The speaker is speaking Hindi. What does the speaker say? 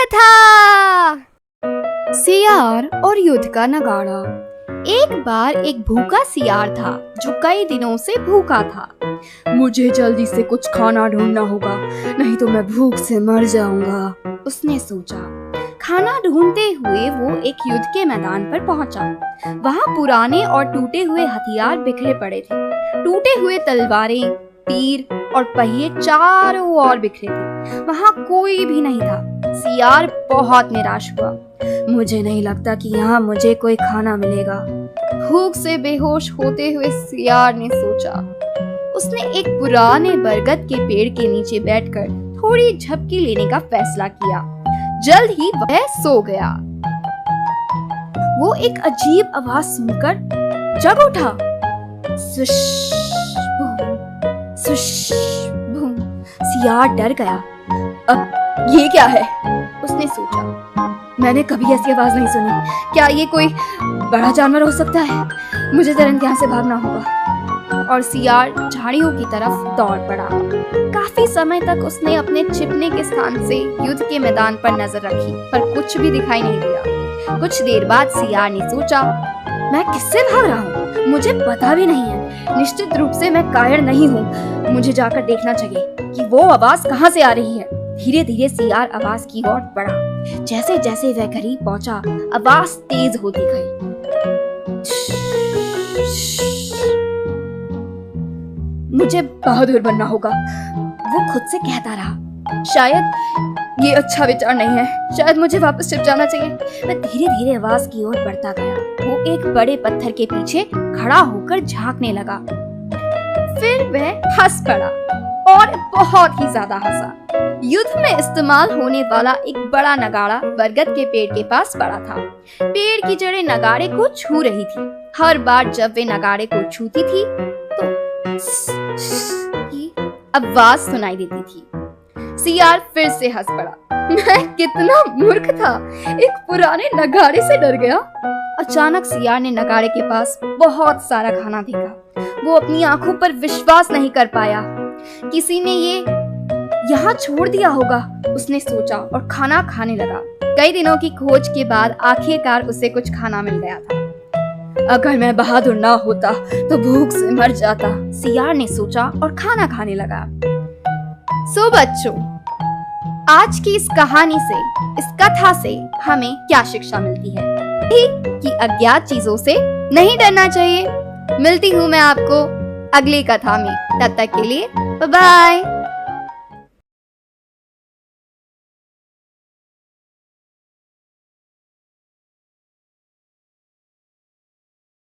कथा। सियार और युद्ध का नगाड़ा। एक बार एक भूखा सियार था जो कई दिनों से भूखा था। मुझे जल्दी से कुछ खाना ढूंढना होगा, नहीं तो मैं भूख से मर जाऊंगा, उसने सोचा। खाना ढूंढते हुए वो एक युद्ध के मैदान पर पहुंचा। वहां पुराने और टूटे हुए हथियार बिखरे पड़े थे। टूटे हुए तलवारें, तीर और पहिए चारों ओर बिखरे थे। वहां कोई भी नहीं था। सियार बहुत निराश हुआ। मुझे नहीं लगता कि यहाँ मुझे कोई खाना मिलेगा, भूख से बेहोश होते हुए सियार ने सोचा। उसने एक पुराने बरगद के पेड़ के नीचे बैठकर थोड़ी झपकी लेने का फैसला किया। जल्द ही वह सो गया। वो एक अजीब आवाज सुनकर जग उठा। Sush boom, Sush boom. सियार डर गया। अब ये क्या है, उसने सोचा। मैंने कभी ऐसी आवाज नहीं सुनी। क्या ये कोई बड़ा जानवर हो सकता है? मुझे तुरंत यहाँ से भागना होगा। और सियार झाड़ियों की तरफ दौड़ पड़ा। काफी समय तक उसने अपने छिपने के स्थान से युद्ध के मैदान पर नजर रखी, पर कुछ भी दिखाई नहीं दिया। कुछ देर बाद सियार ने सोचा, मैं किससे भाग रहा हूँ? मुझे पता भी नहीं है। निश्चित रूप से मैं कायर नहीं हूँ। मुझे जाकर देखना चाहिए कि वो आवाज कहाँ से आ रही है। धीरे धीरे सियार आवाज की ओर बढ़ा। जैसे जैसे वह करीब पहुंचा, आवाज तेज होती गई। मुझे बहादुर बनना होगा, वो खुद से कहता रहा। शायद ये अच्छा विचार नहीं है। शायद मुझे वापस छिप जाना चाहिए। मैं धीरे धीरे आवाज की ओर बढ़ता गया। वो एक बड़े पत्थर के पीछे खड़ा होकर झांकने लगा। फिर वह हंस पड़ा और बहुत ही ज्यादा हंसा। युद्ध में इस्तेमाल होने वाला एक बड़ा नगाड़ा बरगद के पेड़ के पास पड़ा था। पेड़ की जड़ें नगाड़े को छू रही थी। हर बार जब वे नगाड़े को छूती थी तो की आवाज सुनाई देती थी। सियार फिर से हंस पड़ा। मैं कितना मूर्ख था, एक पुराने नगाड़े से डर गया। अचानक सियार ने नगाड़े के पास बहुत सारा खाना देखा। वो अपनी आंखों पर विश्वास नहीं कर पाया। किसी ने ये यहाँ छोड़ दिया होगा, उसने सोचा और खाना खाने लगा। कई दिनों की खोज के बाद आखिरकार उसे कुछ खाना मिल गया था। अगर मैं बहादुर ना होता तो भूख से मर जाता, सियार ने सोचा और खाना खाने लगा। सो बच्चों, आज की इस कहानी से, इस कथा से हमें क्या शिक्षा मिलती है? कि अज्ञात चीजों से नहीं डरना चाहिए। मिलती हूँ मैं आपको अगली कथा में। तब तक के लिए बाय बाय।